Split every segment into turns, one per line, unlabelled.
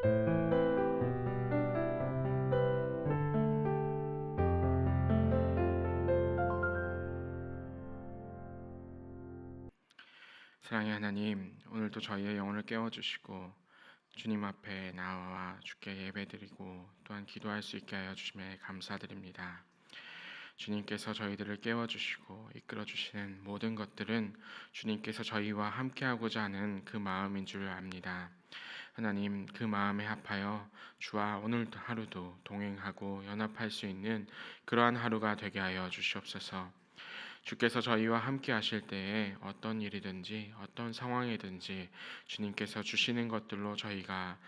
사랑의 하나님, 오늘도 저희의 영혼을 깨워주시고 주님 앞에 나와 주께 예배드리고 또한 기도할 수 있게 하여 주심에 감사드립니다. 주님께서 저희들을 깨워주시고 이끌어주시는 모든 것들은 주님께서 저희와 함께하고자 하는 그 마음인 줄 압니다. 하나님, 그 마음에 합하여 주와 오늘 하루도 동행하고 연합할 수 있는 그러한 하루가 되게 하여 주시옵소서. 주께서 저희와 함께 하실 때에 어떤 일이든지 어떤 상황이든지 주님께서 주시는 것들로 저희가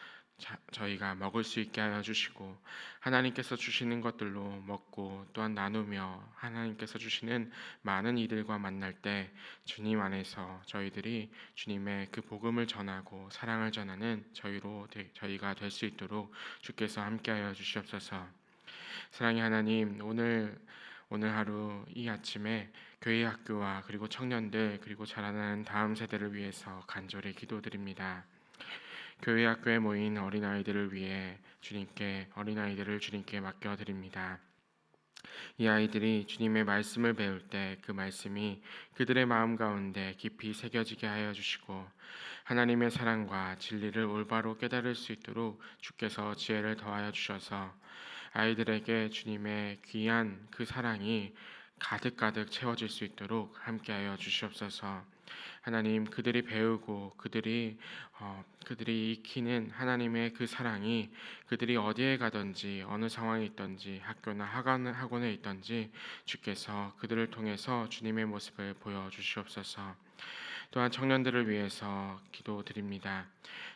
먹을 수 있게 하여 주시고, 하나님께서 주시는 것들로 먹고 또한 나누며 하나님께서 주시는 많은 이들과 만날 때 주님 안에서 저희들이 주님의 그 복음을 전하고 사랑을 전하는 저희가 될 수 있도록 주께서 함께 하여 주시옵소서. 사랑의 하나님, 오늘 하루 이 아침에 교회 학교와 그리고 청년들 그리고 자라나는 다음 세대를 위해서 간절히 기도드립니다. 교회 학교에 모인 어린아이들을 위해 어린아이들을 주님께 맡겨드립니다. 이 아이들이 주님의 말씀을 배울 때 그 말씀이 그들의 마음 가운데 깊이 새겨지게 하여 주시고, 하나님의 사랑과 진리를 올바로 깨달을 수 있도록 주께서 지혜를 더하여 주셔서 아이들에게 주님의 귀한 그 사랑이 가득가득 채워질 수 있도록 함께하여 주시옵소서. 하나님, 그들이 배우고 그들이 익히는 하나님의 그 사랑이 그들이 어디에 가든지 어느 상황에 있든지 학교나 학원에 있든지 주께서 그들을 통해서 주님의 모습을 보여주시옵소서. 또한 청년들을 위해서 기도드립니다.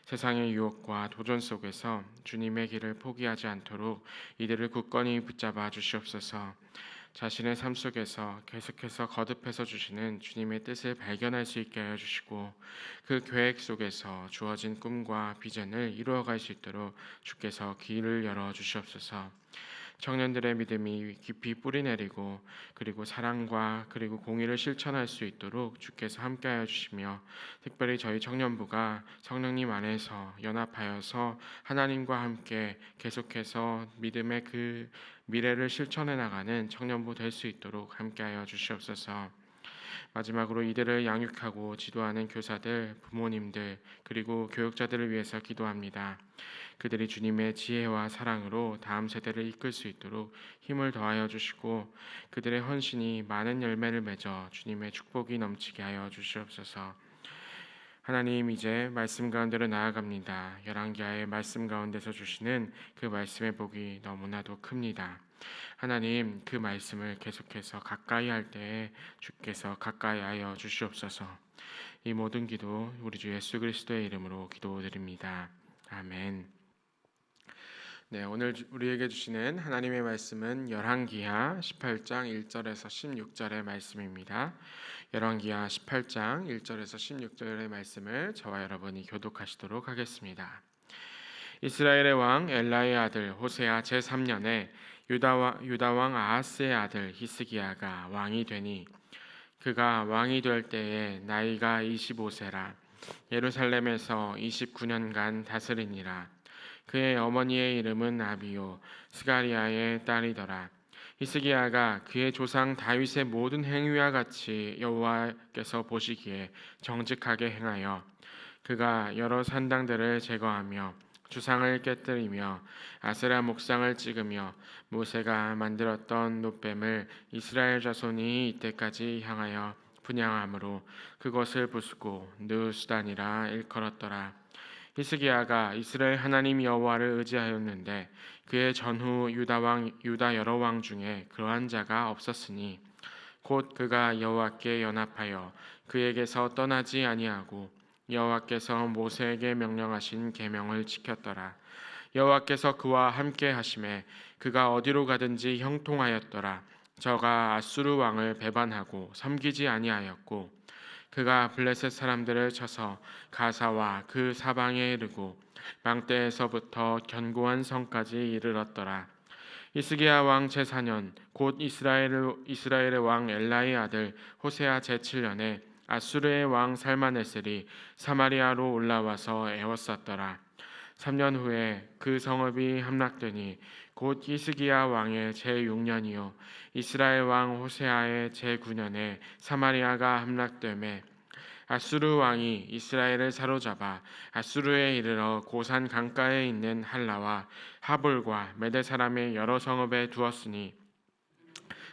세상의 유혹과 도전 속에서 주님의 길을 포기하지 않도록 이들을 굳건히 붙잡아 주시옵소서. 자신의 삶 속에서 계속해서 거듭해서 주시는 주님의 뜻을 발견할 수 있게 하여 주시고, 그 계획 속에서 주어진 꿈과 비전을 이루어갈 수 있도록 주께서 길을 열어 주시옵소서. 청년들의 믿음이 깊이 뿌리내리고 그리고 사랑과 그리고 공의를 실천할 수 있도록 주께서 함께하여 주시며, 특별히 저희 청년부가 성령님 안에서 연합하여서 하나님과 함께 계속해서 믿음의 그 미래를 실천해 나가는 청년부 될 수 있도록 함께하여 주시옵소서. 마지막으로 이들을 양육하고 지도하는 교사들, 부모님들 그리고 교육자들을 위해서 기도합니다. 그들이 주님의 지혜와 사랑으로 다음 세대를 이끌 수 있도록 힘을 더하여 주시고, 그들의 헌신이 많은 열매를 맺어 주님의 축복이 넘치게 하여 주시옵소서. 하나님, 이제 말씀 가운데로 나아갑니다. 열왕기하의 말씀 가운데서 주시는 그 말씀의 복이 너무나도 큽니다. 하나님, 그 말씀을 계속해서 가까이 할 때에 주께서 가까이 하여 주시옵소서. 이 모든 기도 우리 주 예수 그리스도의 이름으로 기도드립니다. 아멘. 네, 오늘 우리에게 주시는 하나님의 말씀은 열왕기하 18장 1절에서 16절의 말씀입니다. 열왕기하 18장 1절에서 16절의 말씀을 저와 여러분이 교독하시도록 하겠습니다. 이스라엘의 왕 엘라의 아들 호세아 제3년에 유다 왕 아하스의 아들 히스기야가 왕이 되니, 그가 왕이 될 때에 나이가 25세라 예루살렘에서 29년간 다스리니라. 그의 어머니의 이름은 아비요 스가리아의 딸이더라. 히스기야가 그의 조상 다윗의 모든 행위와 같이 여호와께서 보시기에 정직하게 행하여 그가 여러 산당들을 제거하며 주상을 깨뜨리며 아세라 목상을 찍으며 모세가 만들었던 놋뱀을 이스라엘 자손이 이때까지 향하여 분향함으로 그것을 부수고 느수단이라 일컬었더라. 히스기야가 이스라엘 하나님 여호와를 의지하였는데 그의 전후 유다 여러 왕 중에 그러한 자가 없었으니, 곧 그가 여호와께 연합하여 그에게서 떠나지 아니하고 여호와께서 모세에게 명령하신 계명을 지켰더라. 여호와께서 그와 함께 하심에 그가 어디로 가든지 형통하였더라. 저가 아수르 왕을 배반하고 섬기지 아니하였고, 그가 블레셋 사람들을 쳐서 가사와 그 사방에 이르고 망대에서부터 견고한 성까지 이르렀더라. 히스기야 왕 제4년 곧 이스라엘의 왕 엘라의 아들 호세아 제7년에 아수르의 왕 살마네셀이 사마리아로 올라와서 애워쌌더라. 3년 후에 그 성읍이 함락되니 곧 히스기야 왕의 제6년이요 이스라엘 왕 호세아의 제9년에 사마리아가 함락되매 아수르 왕이 이스라엘을 사로잡아 아수르에 이르러 고산 강가에 있는 할라와 하볼과 메대 사람의 여러 성읍에 두었으니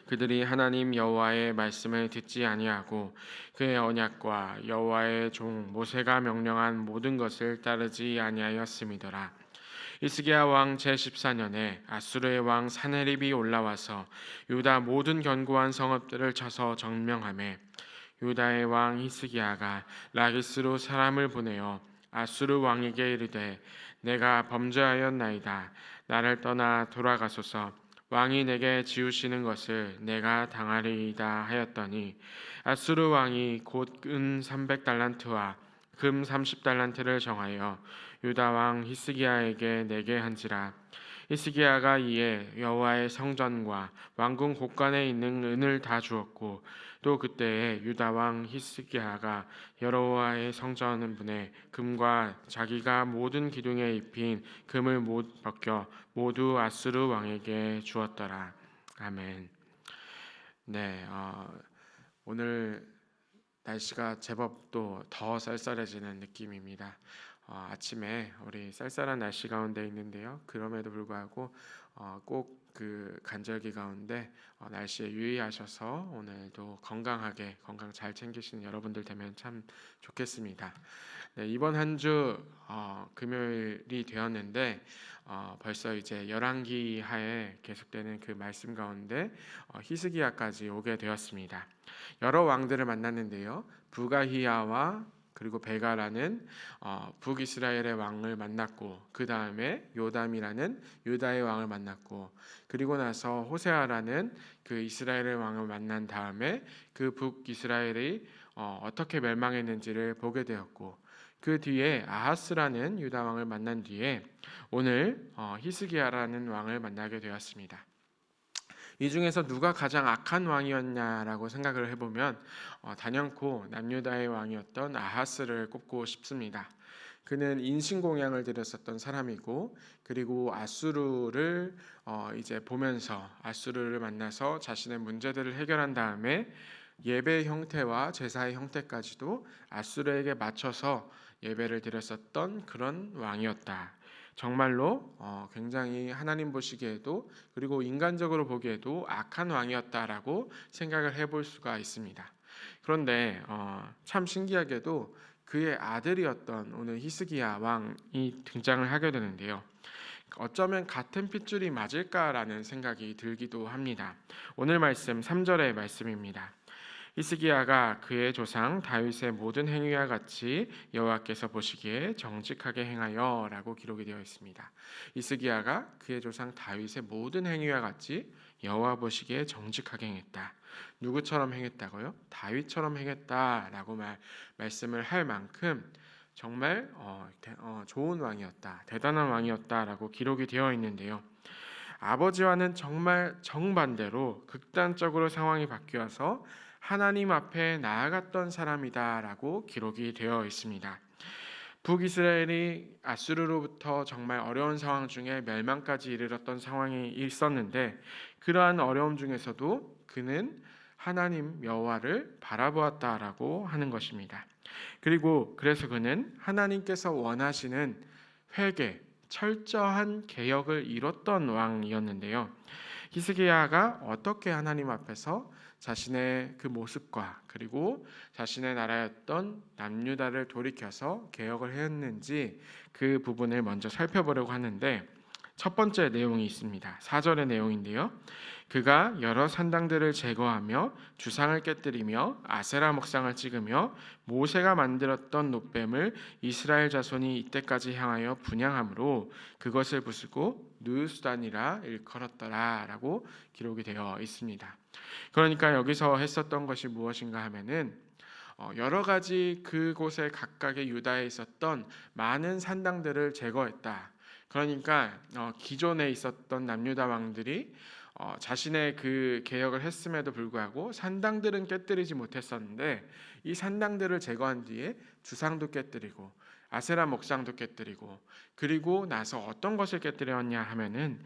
그들이 하나님 여호와의 말씀을 듣지 아니하고 그의 언약과 여호와의 종 모세가 명령한 모든 것을 따르지 아니하였음이더라. 히스기야 왕 제14년에 아수르의 왕 사네립이 올라와서 유다 모든 견고한 성읍들을 쳐서 정명하매 유다의 왕 히스기야가 라기스로 사람을 보내어 아수르 왕에게 이르되 내가 범죄하였나이다. 나를 떠나 돌아가소서. 왕이 내게 지우시는 것을 내가 당하리이다 하였더니 아수르 왕이 곧 은 300달란트와 금 30달란트를 정하여 유다 왕 히스기야에게 내게 한지라. 히스기야가 이에 여호와의 성전과 왕궁 곳간에 있는 은을 다 주었고 또 그때에 유다 왕 히스기야가 여호와의 성전 문에 금과 자기가 모든 기둥에 입힌 금을 못 벗겨 모두 아수르 왕에게 주었더라. 아멘. 네, 오늘 날씨가 제법 또 더 쌀쌀해지는 느낌입니다. 아침에 우리 쌀쌀한 날씨 가운데 있는데요. 그럼에도 불구하고 꼭 그 간절기 가운데 날씨에 유의하셔서 오늘도 건강 잘 챙기시는 여러분들 되면 참 좋겠습니다. 네, 이번 한 주 금요일이 되었는데 벌써 이제 열왕기 하에 계속되는 그 말씀 가운데 히스기야까지 오게 되었습니다. 여러 왕들을 만났는데요. 부가히야와 그리고 베가라는 북이스라엘의 왕을 만났고 그 다음에 요담이라는 유다의 왕을 만났고 그리고 나서 호세아라는 그 이스라엘의 왕을 만난 다음에 그 북이스라엘이 어떻게 멸망했는지를 보게 되었고 그 뒤에 아하스라는 유다 왕을 만난 뒤에 오늘 히스기야라는 왕을 만나게 되었습니다. 이 중에서 누가 가장 악한 왕이었냐라고 생각을 해보면 단연코 남유다의 왕이었던 아하스를 꼽고 싶습니다. 그는 인신공양을 드렸었던 사람이고 그리고 아수르를 이제 보면서 아수르를 만나서 자신의 문제들을 해결한 다음에 예배 형태와 제사의 형태까지도 아수르에게 맞춰서 예배를 드렸었던 그런 왕이었다. 정말로 굉장히 하나님 보시기에도 그리고 인간적으로 보기에도 악한 왕이었다라고 생각을 해볼 수가 있습니다. 그런데 참 신기하게도 그의 아들이었던 오늘 히스기야 왕이 등장을 하게 되는데요. 어쩌면 같은 핏줄이 맞을까라는 생각이 들기도 합니다. 오늘 말씀 3절의 말씀입니다. 히스기야가 그의 조상 다윗의 모든 행위와 같이 여호와께서 보시기에 정직하게 행하여라고 기록이 되어 있습니다. 히스기야가 그의 조상 다윗의 모든 행위와 같이 여호와 보시기에 정직하게 행했다. 누구처럼 행했다고요? 다윗처럼 행했다라고 말씀을 할 만큼 정말 좋은 왕이었다, 대단한 왕이었다라고 기록이 되어 있는데요. 아버지와는 정말 정반대로 극단적으로 상황이 바뀌어서 하나님 앞에 나아갔던 사람이다라고 기록이 되어 있습니다. 북이스라엘이 아수르로부터 정말 어려운 상황 중에 멸망까지 이르렀던 상황이 있었는데 그러한 어려움 중에서도 그는 하나님 여호와를 바라보았다라고 하는 것입니다. 그리고 그래서 그는 하나님께서 원하시는 회개, 철저한 개혁을 이뤘던 왕이었는데요. 히스기야가 어떻게 하나님 앞에서 자신의 그 모습과 그리고 자신의 나라였던 남유다를 돌이켜서 개혁을 했는지 그 부분을 먼저 살펴보려고 하는데 첫 번째 내용이 있습니다. 4절의 내용인데요. 그가 여러 산당들을 제거하며 주상을 깨뜨리며 아세라 목상을 찍으며 모세가 만들었던 놋뱀을 이스라엘 자손이 이때까지 향하여 분향함으로 그것을 부수고 느수단이라 일컬었더라라고 기록이 되어 있습니다. 그러니까 여기서 했었던 것이 무엇인가 하면은 여러 가지 그곳에 각각의 유다에 있었던 많은 산당들을 제거했다. 그러니까 기존에 있었던 남유다 왕들이 자신의 그 개혁을 했음에도 불구하고 산당들은 깨뜨리지 못했었는데 이 산당들을 제거한 뒤에 주상도 깨뜨리고 아세라 목상도 깨뜨리고, 그리고 나서 어떤 것을 깨뜨렸냐 하면은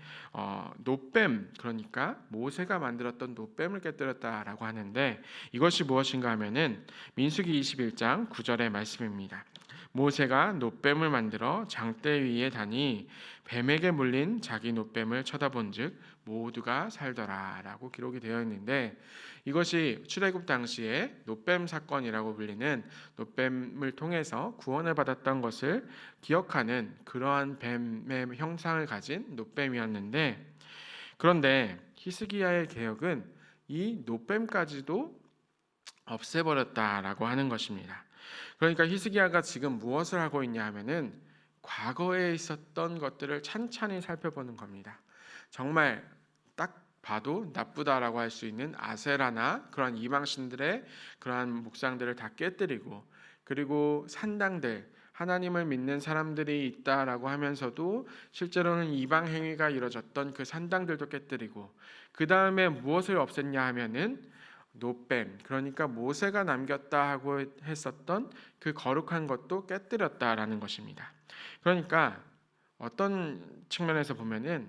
놋뱀, 그러니까 모세가 만들었던 놋뱀을 깨뜨렸다라고 하는데, 이것이 무엇인가 하면은 민수기 21장 9절의 말씀입니다. 모세가 놋뱀을 만들어 장대 위에 다니 뱀에게 물린 자기 놋뱀을 쳐다본즉 모두가 살더라라고 기록이 되어 있는데, 이것이 출애굽 당시에 놋뱀 사건이라고 불리는 놋뱀을 통해서 구원을 받았던 것을 기억하는 그러한 뱀의 형상을 가진 놋뱀이었는데, 그런데 히스기야의 개혁은 이 놋뱀까지도 없애버렸다라고 하는 것입니다. 그러니까 히스기야가 지금 무엇을 하고 있냐 하면은 과거에 있었던 것들을 찬찬히 살펴보는 겁니다. 정말 딱 봐도 나쁘다라고 할 수 있는 아세라나 그런 이방신들의 그러한 묵상들을 다 깨뜨리고, 그리고 산당들, 하나님을 믿는 사람들이 있다라고 하면서도 실제로는 이방 행위가 이루어졌던 그 산당들도 깨뜨리고, 그 다음에 무엇을 없앴냐 하면은 놋뱀, 그러니까 모세가 남겼다 하고 했었던 그 거룩한 것도 깨뜨렸다라는 것입니다. 그러니까 어떤 측면에서 보면은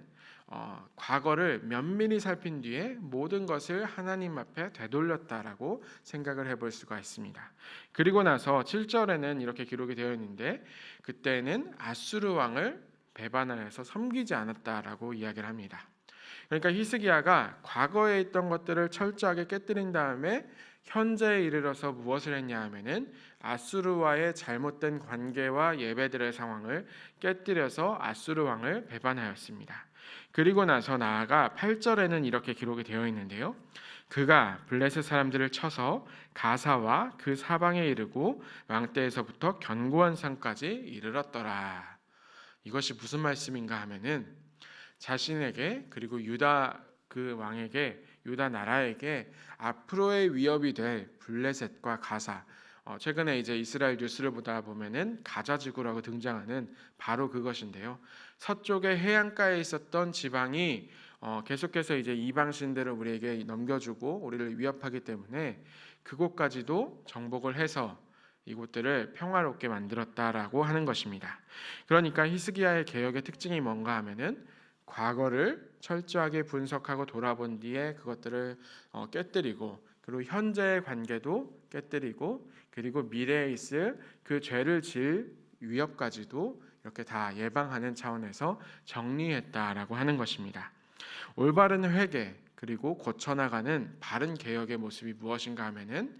과거를 면밀히 살핀 뒤에 모든 것을 하나님 앞에 되돌렸다라고 생각을 해볼 수가 있습니다. 그리고 나서 7절에는 이렇게 기록이 되어 있는데, 그때는 아수르 왕을 배반하여서 섬기지 않았다라고 이야기를 합니다. 그러니까 히스기야가 과거에 있던 것들을 철저하게 깨뜨린 다음에 현재에 이르러서 무엇을 했냐 하면은 아수르와의 잘못된 관계와 예배들의 상황을 깨뜨려서 아수르 왕을 배반하였습니다. 그리고 나서 나아가 8절에는 이렇게 기록이 되어 있는데요. 그가 블레셋 사람들을 쳐서 가사와 그 사방에 이르고 왕대에서부터 견고한 산까지 이르렀더라. 이것이 무슨 말씀인가 하면은 자신에게, 그리고 유다 그 왕에게, 유다 나라에게 앞으로의 위협이 될 블레셋과 가사, 최근에 이제 이스라엘 뉴스를 보다 보면은 가자 지구라고 등장하는 바로 그것인데요. 서쪽의 해안가에 있었던 지방이 계속해서 이제 이방신들을 우리에게 넘겨주고 우리를 위협하기 때문에 그곳까지도 정복을 해서 이곳들을 평화롭게 만들었다라고 하는 것입니다. 그러니까 히스기야의 개혁의 특징이 뭔가 하면은 과거를 철저하게 분석하고 돌아본 뒤에 그것들을 깨뜨리고, 그리고 현재의 관계도 깨뜨리고, 그리고 미래에 있을 그 죄를 지을 위협까지도 이렇게 다 예방하는 차원에서 정리했다라고 하는 것입니다. 올바른 회개, 그리고 고쳐나가는 바른 개혁의 모습이 무엇인가 하면은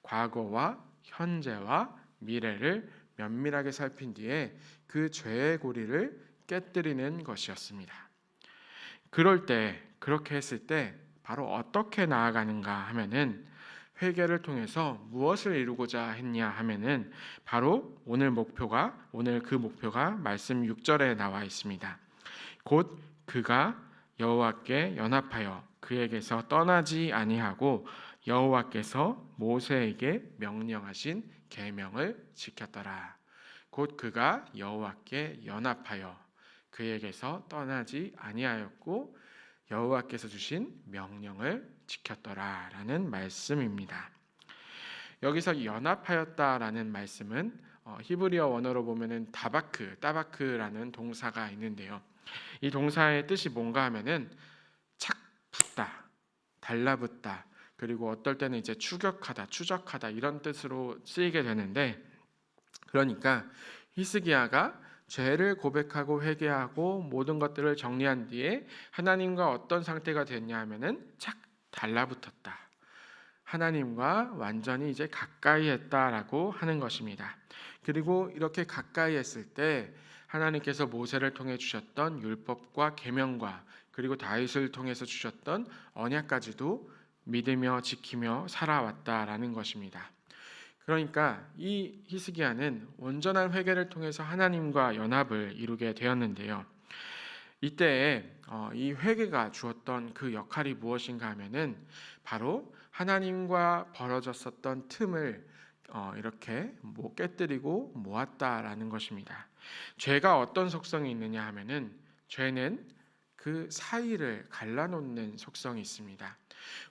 과거와 현재와 미래를 면밀하게 살핀 뒤에 그 죄의 고리를 깨뜨리는 것이었습니다. 그럴 때, 그렇게 했을 때 바로 어떻게 나아가는가 하면은 회개를 통해서 무엇을 이루고자 했냐 하면은 바로 오늘 그 목표가 말씀 6절에 나와 있습니다. 곧 그가 여호와께 연합하여 그에게서 떠나지 아니하고 여호와께서 모세에게 명령하신 계명을 지켰더라. 곧 그가 여호와께 연합하여 그에게서 떠나지 아니하였고 여호와께서 주신 명령을 지켰더라라는 말씀입니다. 여기서 연합하였다라는 말씀은 히브리어 원어로 보면은 따바크라는 동사가 있는데요. 이 동사의 뜻이 뭔가 하면은 착 붙다, 달라붙다, 그리고 어떨 때는 이제 추격하다, 추적하다 이런 뜻으로 쓰이게 되는데, 그러니까 히스기야가 죄를 고백하고 회개하고 모든 것들을 정리한 뒤에 하나님과 어떤 상태가 됐냐 하면은 착 달라붙었다. 하나님과 완전히 이제 가까이 했다라고 하는 것입니다. 그리고 이렇게 가까이 했을 때 하나님께서 모세를 통해 주셨던 율법과 계명과 그리고 다윗을 통해서 주셨던 언약까지도 믿으며 지키며 살아왔다라는 것입니다. 그러니까 이 히스기야는 온전한 회개를 통해서 하나님과 연합을 이루게 되었는데요. 이때 이 회개가 주었던 그 역할이 무엇인가 하면은 바로 하나님과 벌어졌었던 틈을 이렇게 깨뜨리고 모았다라는 것입니다. 죄가 어떤 속성이 있느냐 하면은 죄는 그 사이를 갈라놓는 속성이 있습니다.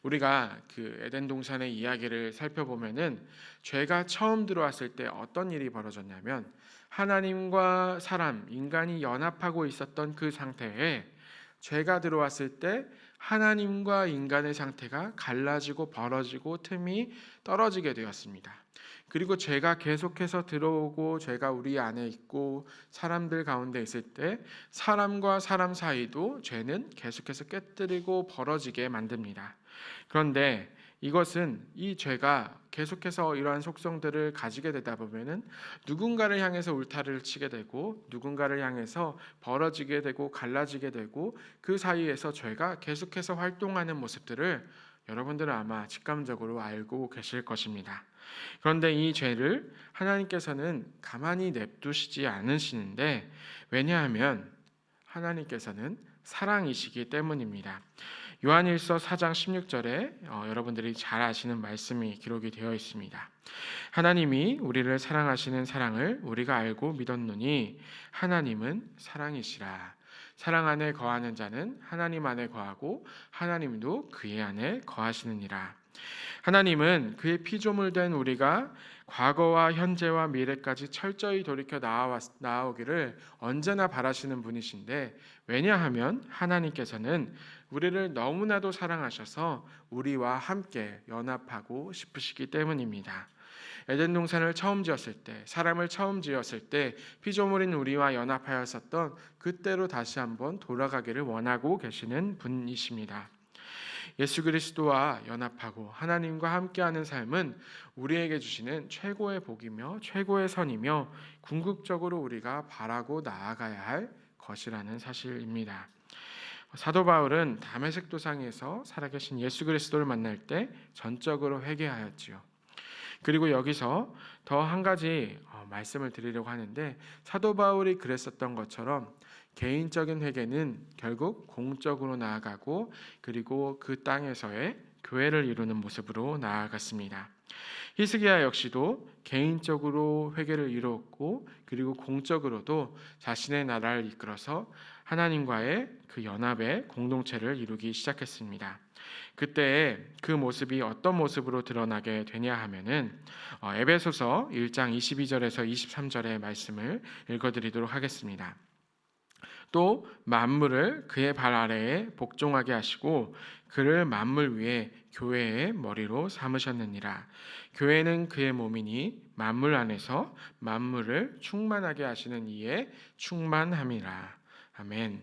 우리가 그 에덴 동산의 이야기를 살펴보면은 죄가 처음 들어왔을 때 어떤 일이 벌어졌냐면 하나님과 사람, 인간이 연합하고 있었던 그 상태에 죄가 들어왔을 때 하나님과 인간의 상태가 갈라지고 벌어지고 틈이 떨어지게 되었습니다. 그리고 죄가 계속해서 들어오고 죄가 우리 안에 있고 사람들 가운데 있을 때 사람과 사람 사이도 죄는 계속해서 깨뜨리고 벌어지게 만듭니다. 그런데 이것은 이 죄가 계속해서 이러한 속성들을 가지게 되다 보면은 누군가를 향해서 울타리를 치게 되고 누군가를 향해서 벌어지게 되고 갈라지게 되고 그 사이에서 죄가 계속해서 활동하는 모습들을 여러분들은 아마 직감적으로 알고 계실 것입니다. 그런데 이 죄를 하나님께서는 가만히 냅두시지 않으시는데, 왜냐하면 하나님께서는 사랑이시기 때문입니다. 요한일서 4장 16절에 여러분들이 잘 아시는 말씀이 기록이 되어 있습니다. 하나님이 우리를 사랑하시는 사랑을 우리가 알고 믿었노니 하나님은 사랑이시라. 사랑 안에 거하는 자는 하나님 안에 거하고 하나님도 그의 안에 거하시느니라. 하나님은 그의 피조물 된 우리가 과거와 현재와 미래까지 철저히 돌이켜 나아오기를 언제나 바라시는 분이신데, 왜냐하면 하나님께서는 우리를 너무나도 사랑하셔서 우리와 함께 연합하고 싶으시기 때문입니다. 에덴 동산을 처음 지었을 때, 사람을 처음 지었을 때 피조물인 우리와 연합하였었던 그때로 다시 한번 돌아가기를 원하고 계시는 분이십니다. 예수 그리스도와 연합하고 하나님과 함께하는 삶은 우리에게 주시는 최고의 복이며 최고의 선이며 궁극적으로 우리가 바라고 나아가야 할 것이라는 사실입니다. 사도 바울은 다메섹 도상에서 살아계신 예수 그리스도를 만날 때 전적으로 회개하였지요. 그리고 여기서 더 한 가지 말씀을 드리려고 하는데, 사도 바울이 그랬었던 것처럼 개인적인 회개는 결국 공적으로 나아가고 그리고 그 땅에서의 교회를 이루는 모습으로 나아갔습니다. 히스기야 역시도 개인적으로 회개를 이루었고 그리고 공적으로도 자신의 나라를 이끌어서 하나님과의 그 연합의 공동체를 이루기 시작했습니다. 그때 그 모습이 어떤 모습으로 드러나게 되냐 하면은 에베소서 1장 22절에서 23절의 말씀을 읽어드리도록 하겠습니다. 또 만물을 그의 발 아래에 복종하게 하시고 그를 만물 위에 교회의 머리로 삼으셨느니라. 교회는 그의 몸이니 만물 안에서 만물을 충만하게 하시는 이에 충만함이라. 아멘.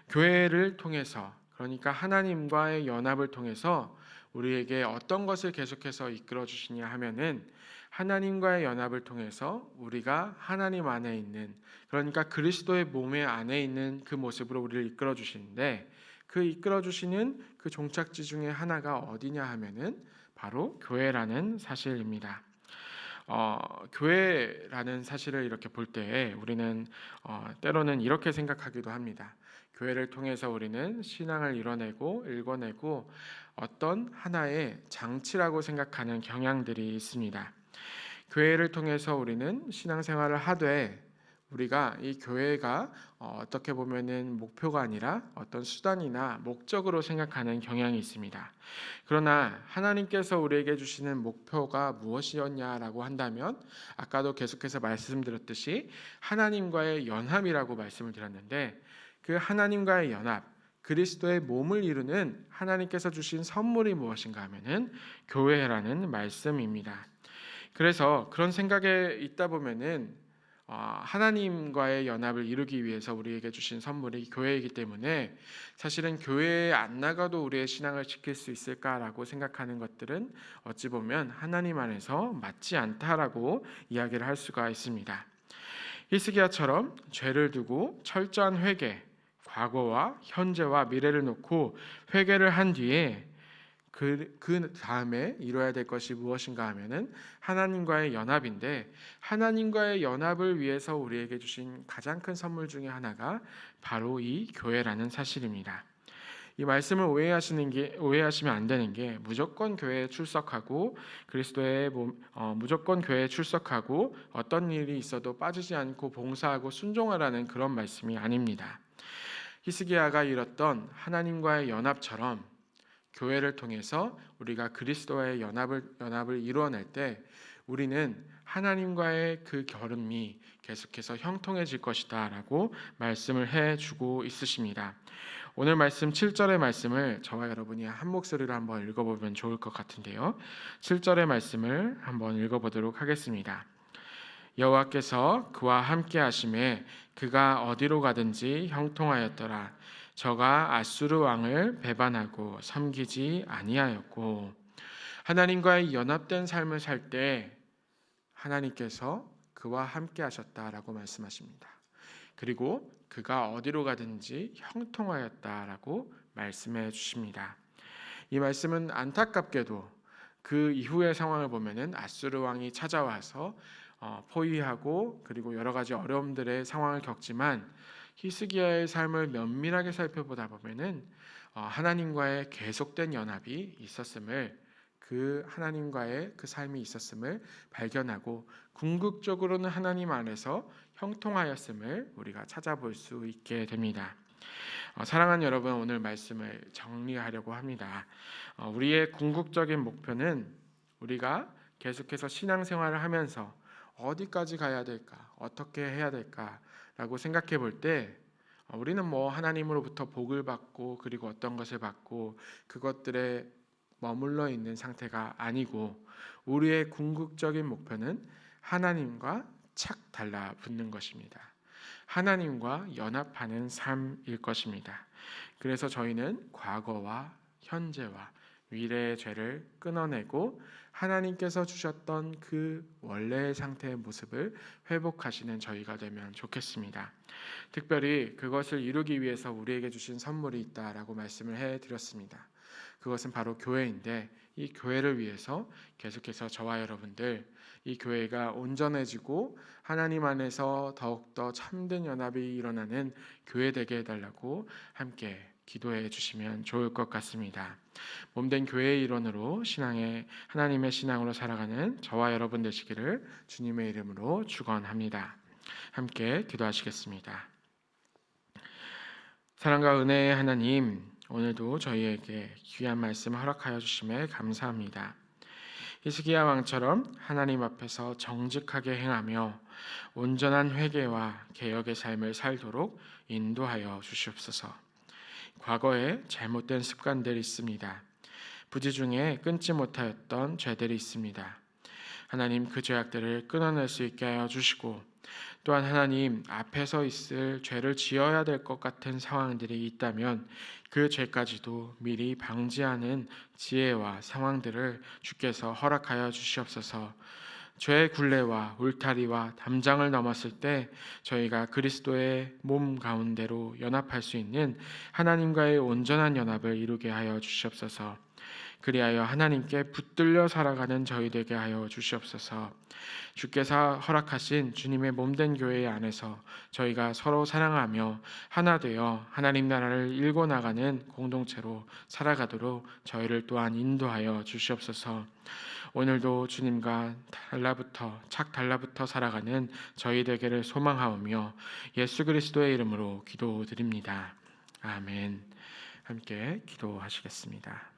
교회를 통해서, 그러니까 하나님과의 연합을 통해서 우리에게 어떤 것을 계속해서 이끌어 주시냐 하면은 하나님과의 연합을 통해서 우리가 하나님 안에 있는, 그러니까 그리스도의 몸의 안에 있는 그 모습으로 우리를 이끌어 주시는데, 그 이끌어 주시는 그 종착지 중에 하나가 어디냐 하면은 바로 교회라는 사실입니다. 교회라는 사실을 이렇게 볼 때 우리는 때로는 이렇게 생각하기도 합니다. 교회를 통해서 우리는 신앙을 이뤄내고 읽어내고 어떤 하나의 장치라고 생각하는 경향들이 있습니다. 교회를 통해서 우리는 신앙생활을 하되 우리가 이 교회가 어떻게 보면은 목표가 아니라 어떤 수단이나 목적으로 생각하는 경향이 있습니다. 그러나 하나님께서 우리에게 주시는 목표가 무엇이었냐라고 한다면 아까도 계속해서 말씀드렸듯이 하나님과의 연합이라고 말씀을 드렸는데, 그 하나님과의 연합, 그리스도의 몸을 이루는 하나님께서 주신 선물이 무엇인가 하면은 교회라는 말씀입니다. 그래서 그런 생각에 있다 보면은 하나님과의 연합을 이루기 위해서 우리에게 주신 선물이 교회이기 때문에 사실은 교회에 안 나가도 우리의 신앙을 지킬 수 있을까라고 생각하는 것들은 어찌 보면 하나님 안에서 맞지 않다라고 이야기를 할 수가 있습니다. 히스기야처럼 죄를 두고 철저한 회개, 과거와 현재와 미래를 놓고 회개를 한 뒤에 그 다음에 이루어야 될 것이 무엇인가 하면은 하나님과의 연합인데, 하나님과의 연합을 위해서 우리에게 주신 가장 큰 선물 중에 하나가 바로 이 교회라는 사실입니다. 이 말씀을 오해하시면 안 되는 게 무조건 교회에 출석하고 그리스도의 무조건 교회에 출석하고 어떤 일이 있어도 빠지지 않고 봉사하고 순종하라는 그런 말씀이 아닙니다. 히스기야가 이뤘던 하나님과의 연합처럼 교회를 통해서 우리가 그리스도와의 연합을 이루어낼 때 우리는 하나님과의 그 결음이 계속해서 형통해질 것이다 라고 말씀을 해주고 있으십니다. 오늘 말씀 7절의 말씀을 저와 여러분이 한 목소리로 한번 읽어보면 좋을 것 같은데요. 7절의 말씀을 한번 읽어보도록 하겠습니다. 여호와께서 그와 함께 하심에 그가 어디로 가든지 형통하였더라. 저가 아수르 왕을 배반하고 섬기지 아니하였고. 하나님과의 연합된 삶을 살 때 하나님께서 그와 함께 하셨다라고 말씀하십니다. 그리고 그가 어디로 가든지 형통하였다라고 말씀해 주십니다. 이 말씀은 안타깝게도 그 이후의 상황을 보면은 아수르 왕이 찾아와서 포위하고 그리고 여러 가지 어려움들의 상황을 겪지만 히스기야의 삶을 면밀하게 살펴보다 보면은 하나님과의 계속된 연합이 있었음을, 그 하나님과의 그 삶이 있었음을 발견하고 궁극적으로는 하나님 안에서 형통하였음을 우리가 찾아볼 수 있게 됩니다. 사랑하는 여러분, 오늘 말씀을 정리하려고 합니다. 우리의 궁극적인 목표는 우리가 계속해서 신앙생활을 하면서 어디까지 가야 될까, 어떻게 해야 될까라고 생각해 볼 때 우리는 하나님으로부터 복을 받고 그리고 어떤 것을 받고 그것들에 머물러 있는 상태가 아니고, 우리의 궁극적인 목표는 하나님과 착 달라붙는 것입니다. 하나님과 연합하는 삶일 것입니다. 그래서 저희는 과거와 현재와 미래의 죄를 끊어내고 하나님께서 주셨던 그 원래의 상태의 모습을 회복하시는 저희가 되면 좋겠습니다. 특별히 그것을 이루기 위해서 우리에게 주신 선물이 있다라고 말씀을 해드렸습니다. 그것은 바로 교회인데, 이 교회를 위해서 계속해서 저와 여러분들, 이 교회가 온전해지고 하나님 안에서 더욱더 참된 연합이 일어나는 교회 되게 해달라고 함께 기도해 주시면 좋을 것 같습니다. 몸된 교회의 일원으로 하나님의 신앙으로 살아가는 저와 여러분 되시기를 주님의 이름으로 축원합니다. 함께 기도하시겠습니다. 사랑과 은혜의 하나님, 오늘도 저희에게 귀한 말씀 허락하여 주심에 감사합니다. 히스기야 왕처럼 하나님 앞에서 정직하게 행하며 온전한 회개와 개혁의 삶을 살도록 인도하여 주시옵소서. 과거에 잘못된 습관들이 있습니다. 부지 중에 끊지 못하였던 죄들이 있습니다. 하나님, 그 죄악들을 끊어낼 수 있게 하여 주시고, 또한 하나님 앞에서 있을 죄를 지어야 될 것 같은 상황들이 있다면 그 죄까지도 미리 방지하는 지혜와 상황들을 주께서 허락하여 주시옵소서. 죄의 굴레와 울타리와 담장을 넘었을 때 저희가 그리스도의 몸 가운데로 연합할 수 있는 하나님과의 온전한 연합을 이루게 하여 주시옵소서. 그리하여 하나님께 붙들려 살아가는 저희 되게 하여 주시옵소서. 주께서 허락하신 주님의 몸된 교회 안에서 저희가 서로 사랑하며 하나 되어 하나님 나라를 일궈 나가는 공동체로 살아가도록 저희를 또한 인도하여 주시옵소서. 오늘도 주님과 착 달라붙어 살아가는 저희 되기를 소망하오며 예수 그리스도의 이름으로 기도드립니다. 아멘. 함께 기도하시겠습니다.